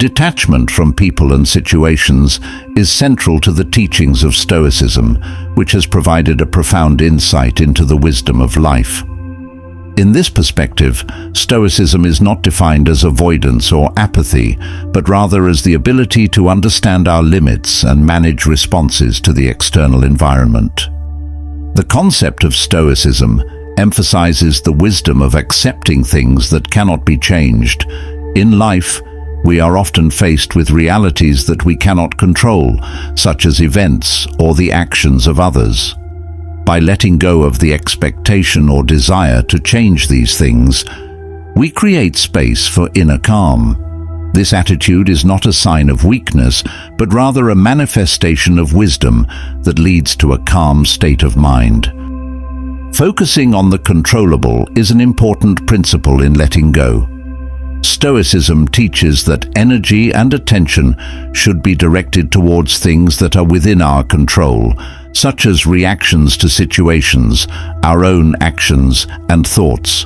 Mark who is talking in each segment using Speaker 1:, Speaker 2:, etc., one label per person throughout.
Speaker 1: Detachment from people and situations is central to the teachings of Stoicism, which has provided a profound insight into the wisdom of life. In this perspective, Stoicism is not defined as avoidance or apathy, but rather as the ability to understand our limits and manage responses to the external environment. The concept of Stoicism emphasizes the wisdom of accepting things that cannot be changed. In life, we are often faced with realities that we cannot control, such as events or the actions of others. By letting go of the expectation or desire to change these things, we create space for inner calm. This attitude is not a sign of weakness, but rather a manifestation of wisdom that leads to a calm state of mind. Focusing on the controllable is an important principle in letting go. Stoicism teaches that energy and attention should be directed towards things that are within our control, such as reactions to situations, our own actions and thoughts.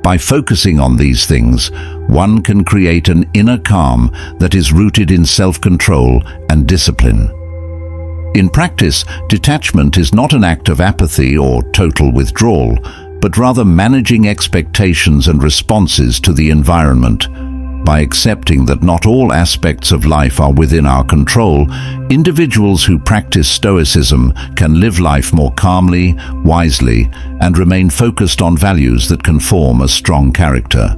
Speaker 1: By focusing on these things, one can create an inner calm that is rooted in self-control and discipline. In practice, detachment is not an act of apathy or total withdrawal, but rather managing expectations and responses to the environment. By accepting that not all aspects of life are within our control, individuals who practice Stoicism can live life more calmly, wisely, and remain focused on values that can form a strong character.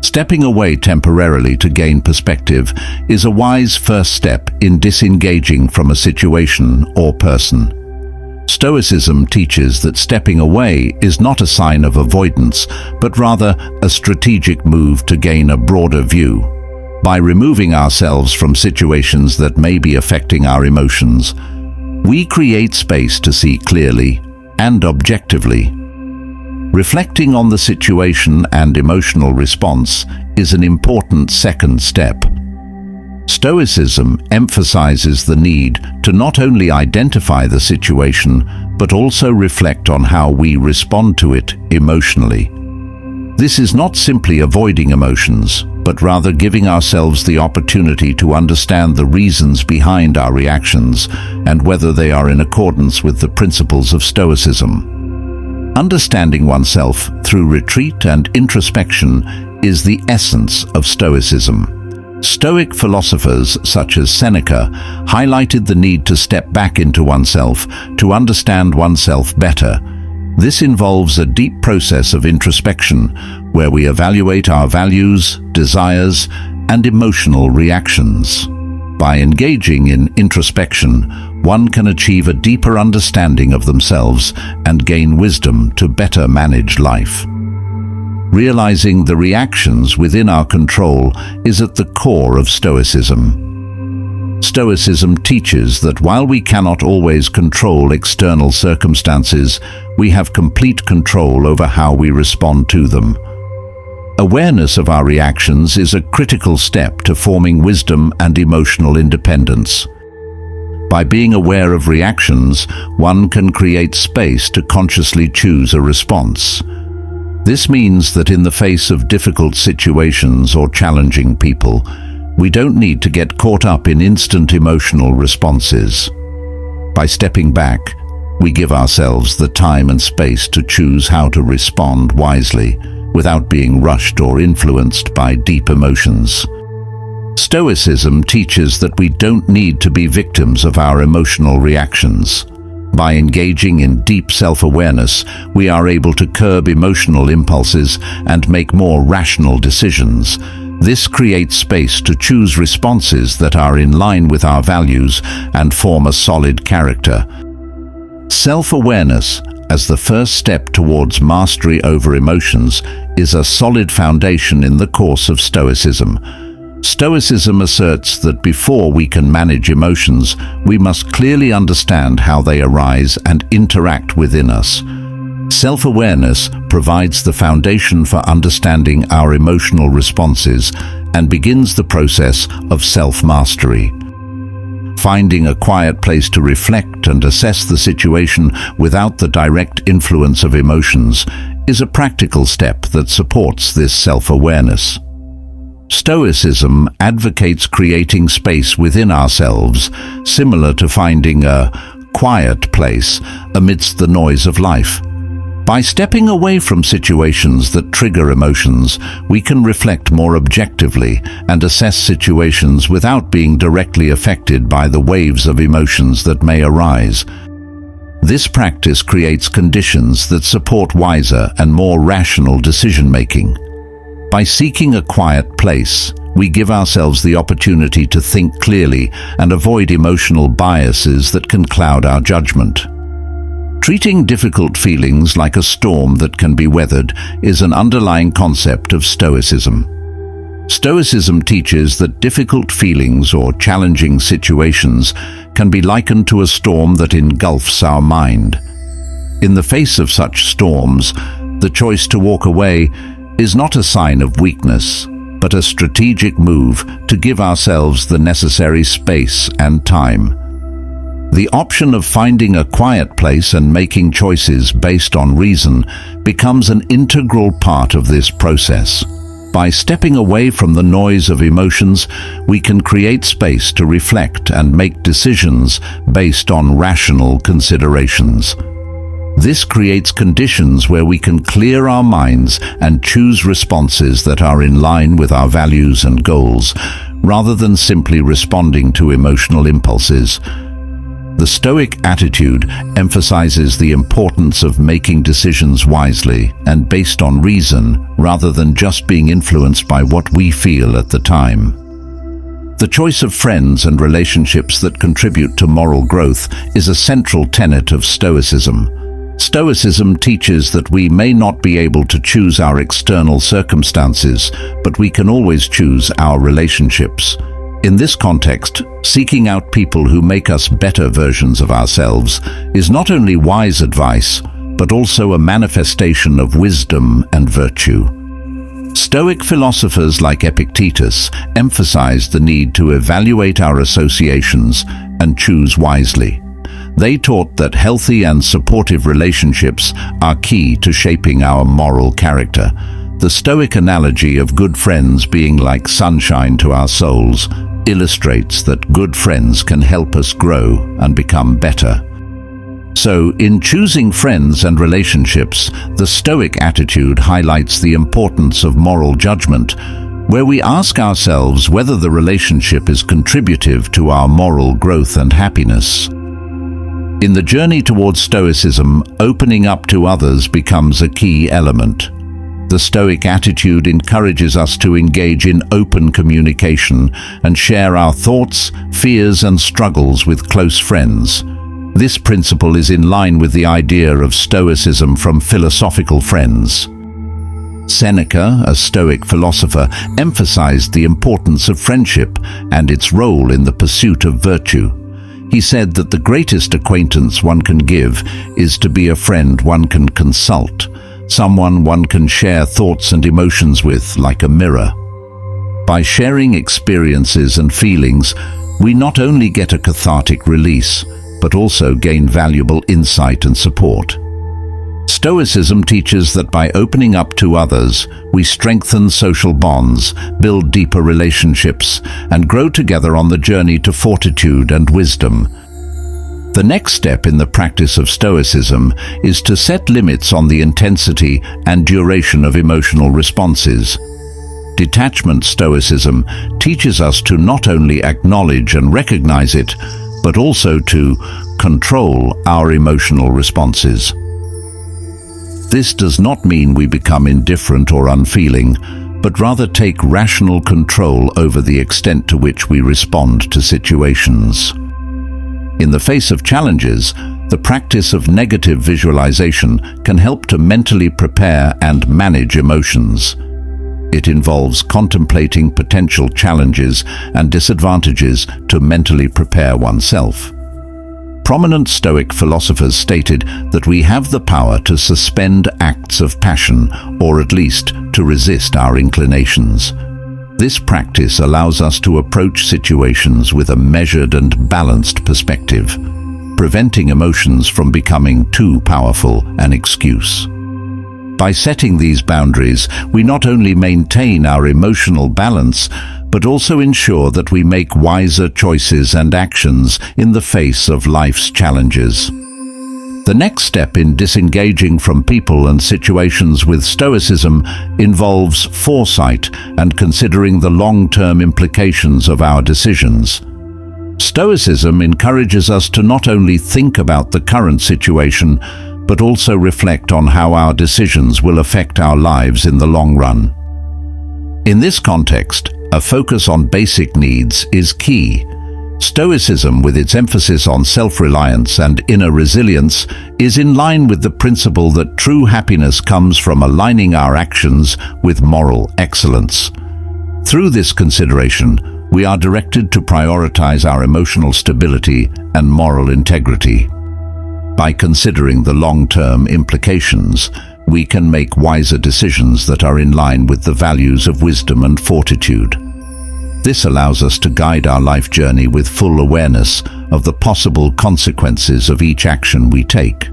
Speaker 1: Stepping away temporarily to gain perspective is a wise first step in disengaging from a situation or person. Stoicism teaches that stepping away is not a sign of avoidance, but rather a strategic move to gain a broader view. By removing ourselves from situations that may be affecting our emotions, we create space to see clearly and objectively. Reflecting on the situation and emotional response is an important second step. Stoicism emphasizes the need to not only identify the situation, but also reflect on how we respond to it emotionally. This is not simply avoiding emotions, but rather giving ourselves the opportunity to understand the reasons behind our reactions and whether they are in accordance with the principles of Stoicism. Understanding oneself through retreat and introspection is the essence of Stoicism. Stoic philosophers such as Seneca highlighted the need to step back into oneself to understand oneself better. This involves a deep process of introspection where we evaluate our values, desires, and emotional reactions. By engaging in introspection, one can achieve a deeper understanding of themselves and gain wisdom to better manage life. Realizing the reactions within our control is at the core of Stoicism. Stoicism teaches that while we cannot always control external circumstances, we have complete control over how we respond to them. Awareness of our reactions is a critical step to forming wisdom and emotional independence. By being aware of reactions, one can create space to consciously choose a response. This means that in the face of difficult situations or challenging people, we don't need to get caught up in instant emotional responses. By stepping back, we give ourselves the time and space to choose how to respond wisely, without being rushed or influenced by deep emotions. Stoicism teaches that we don't need to be victims of our emotional reactions. By engaging in deep self-awareness, we are able to curb emotional impulses and make more rational decisions. This creates space to choose responses that are in line with our values and form a solid character. Self-awareness, as the first step towards mastery over emotions, is a solid foundation in the course of Stoicism. Stoicism asserts that before we can manage emotions, we must clearly understand how they arise and interact within us. Self-awareness provides the foundation for understanding our emotional responses and begins the process of self-mastery. Finding a quiet place to reflect and assess the situation without the direct influence of emotions is a practical step that supports this self-awareness. Stoicism advocates creating space within ourselves, similar to finding a quiet place amidst the noise of life. By stepping away from situations that trigger emotions, we can reflect more objectively and assess situations without being directly affected by the waves of emotions that may arise. This practice creates conditions that support wiser and more rational decision-making. By seeking a quiet place, we give ourselves the opportunity to think clearly and avoid emotional biases that can cloud our judgment. Treating difficult feelings like a storm that can be weathered is an underlying concept of Stoicism. Stoicism teaches that difficult feelings or challenging situations can be likened to a storm that engulfs our mind. In the face of such storms, the choice to walk away is not a sign of weakness, but a strategic move to give ourselves the necessary space and time. The option of finding a quiet place and making choices based on reason becomes an integral part of this process. By stepping away from the noise of emotions, we can create space to reflect and make decisions based on rational considerations. This creates conditions where we can clear our minds and choose responses that are in line with our values and goals, rather than simply responding to emotional impulses. The Stoic attitude emphasizes the importance of making decisions wisely and based on reason, rather than just being influenced by what we feel at the time. The choice of friends and relationships that contribute to moral growth is a central tenet of Stoicism. Stoicism teaches that we may not be able to choose our external circumstances, but we can always choose our relationships. In this context, seeking out people who make us better versions of ourselves is not only wise advice, but also a manifestation of wisdom and virtue. Stoic philosophers like Epictetus emphasized the need to evaluate our associations and choose wisely. They taught that healthy and supportive relationships are key to shaping our moral character. The Stoic analogy of good friends being like sunshine to our souls illustrates that good friends can help us grow and become better. So, in choosing friends and relationships, the Stoic attitude highlights the importance of moral judgment, where we ask ourselves whether the relationship is contributive to our moral growth and happiness. In the journey towards Stoicism, opening up to others becomes a key element. The Stoic attitude encourages us to engage in open communication and share our thoughts, fears, and struggles with close friends. This principle is in line with the idea of Stoicism from philosophical friends. Seneca, a Stoic philosopher, emphasized the importance of friendship and its role in the pursuit of virtue. He said that the greatest acquaintance one can give is to be a friend one can consult, someone one can share thoughts and emotions with like a mirror. By sharing experiences and feelings, we not only get a cathartic release, but also gain valuable insight and support. Stoicism teaches that by opening up to others, we strengthen social bonds, build deeper relationships, and grow together on the journey to fortitude and wisdom. The next step in the practice of Stoicism is to set limits on the intensity and duration of emotional responses. Detachment Stoicism teaches us to not only acknowledge and recognize it, but also to control our emotional responses. This does not mean we become indifferent or unfeeling, but rather take rational control over the extent to which we respond to situations. In the face of challenges, the practice of negative visualization can help to mentally prepare and manage emotions. It involves contemplating potential challenges and disadvantages to mentally prepare oneself. Prominent Stoic philosophers stated that we have the power to suspend acts of passion, or at least to resist our inclinations. This practice allows us to approach situations with a measured and balanced perspective, preventing emotions from becoming too powerful an excuse. By setting these boundaries, we not only maintain our emotional balance, but also ensure that we make wiser choices and actions in the face of life's challenges. The next step in disengaging from people and situations with Stoicism involves foresight and considering the long-term implications of our decisions. Stoicism encourages us to not only think about the current situation, but also reflect on how our decisions will affect our lives in the long run. In this context, a focus on basic needs is key. Stoicism, with its emphasis on self-reliance and inner resilience, is in line with the principle that true happiness comes from aligning our actions with moral excellence. Through this consideration, we are directed to prioritize our emotional stability and moral integrity. By considering the long-term implications, we can make wiser decisions that are in line with the values of wisdom and fortitude. This allows us to guide our life journey with full awareness of the possible consequences of each action we take.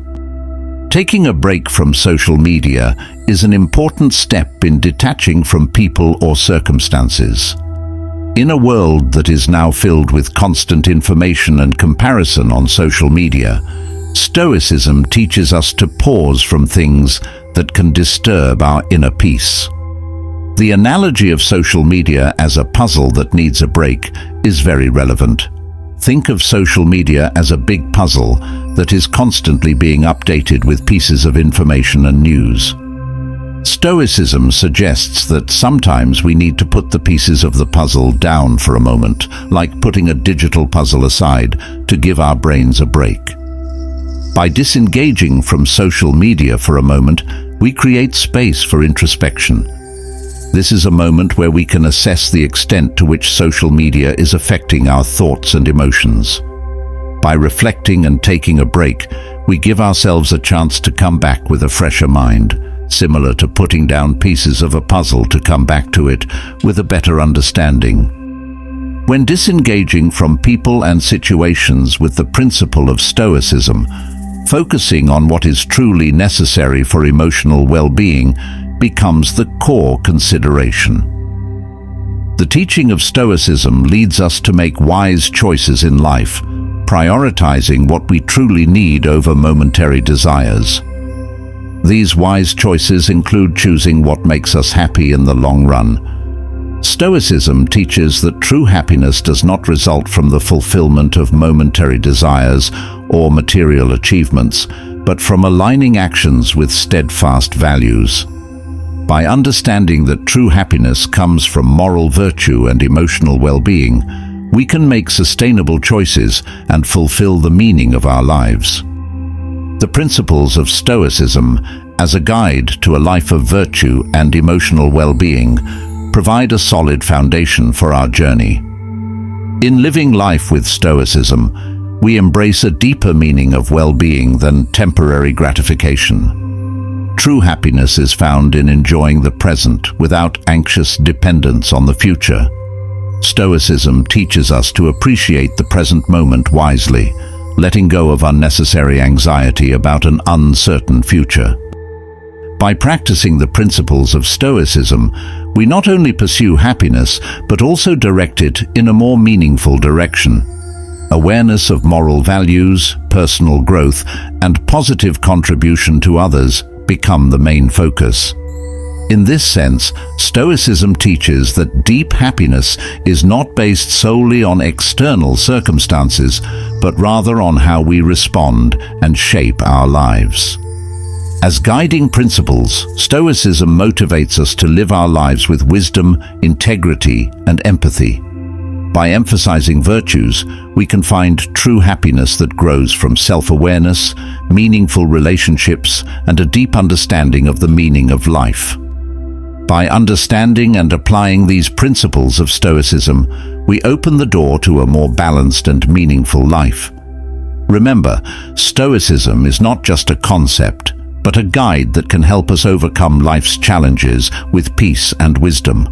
Speaker 1: Taking a break from social media is an important step in detaching from people or circumstances. In a world that is now filled with constant information and comparison on social media, Stoicism teaches us to pause from things that can disturb our inner peace. The analogy of social media as a puzzle that needs a break is very relevant. Think of social media as a big puzzle that is constantly being updated with pieces of information and news. Stoicism suggests that sometimes we need to put the pieces of the puzzle down for a moment, like putting a digital puzzle aside to give our brains a break. By disengaging from social media for a moment, we create space for introspection. This is a moment where we can assess the extent to which social media is affecting our thoughts and emotions. By reflecting and taking a break, we give ourselves a chance to come back with a fresher mind, similar to putting down pieces of a puzzle to come back to it with a better understanding. When disengaging from people and situations with the principle of Stoicism, focusing on what is truly necessary for emotional well-being becomes the core consideration. The teaching of Stoicism leads us to make wise choices in life, prioritizing what we truly need over momentary desires. These wise choices include choosing what makes us happy in the long run. Stoicism teaches that true happiness does not result from the fulfillment of momentary desires or material achievements, but from aligning actions with steadfast values. By understanding that true happiness comes from moral virtue and emotional well-being, we can make sustainable choices and fulfill the meaning of our lives. The principles of Stoicism, as a guide to a life of virtue and emotional well-being, provide a solid foundation for our journey. In living life with Stoicism, we embrace a deeper meaning of well-being than temporary gratification. True happiness is found in enjoying the present without anxious dependence on the future. Stoicism teaches us to appreciate the present moment wisely, letting go of unnecessary anxiety about an uncertain future. By practicing the principles of Stoicism, we not only pursue happiness, but also direct it in a more meaningful direction. Awareness of moral values, personal growth, and positive contribution to others become the main focus. In this sense, Stoicism teaches that deep happiness is not based solely on external circumstances, but rather on how we respond and shape our lives. As guiding principles, Stoicism motivates us to live our lives with wisdom, integrity, and empathy. By emphasizing virtues, we can find true happiness that grows from self-awareness, meaningful relationships, and a deep understanding of the meaning of life. By understanding and applying these principles of Stoicism, we open the door to a more balanced and meaningful life. Remember, Stoicism is not just a concept, but a guide that can help us overcome life's challenges with peace and wisdom.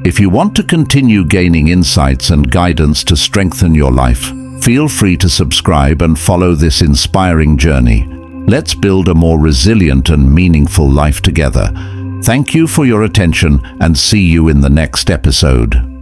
Speaker 1: If you want to continue gaining insights and guidance to strengthen your life, feel free to subscribe and follow this inspiring journey. Let's build a more resilient and meaningful life together. Thank you for your attention and see you in the next episode.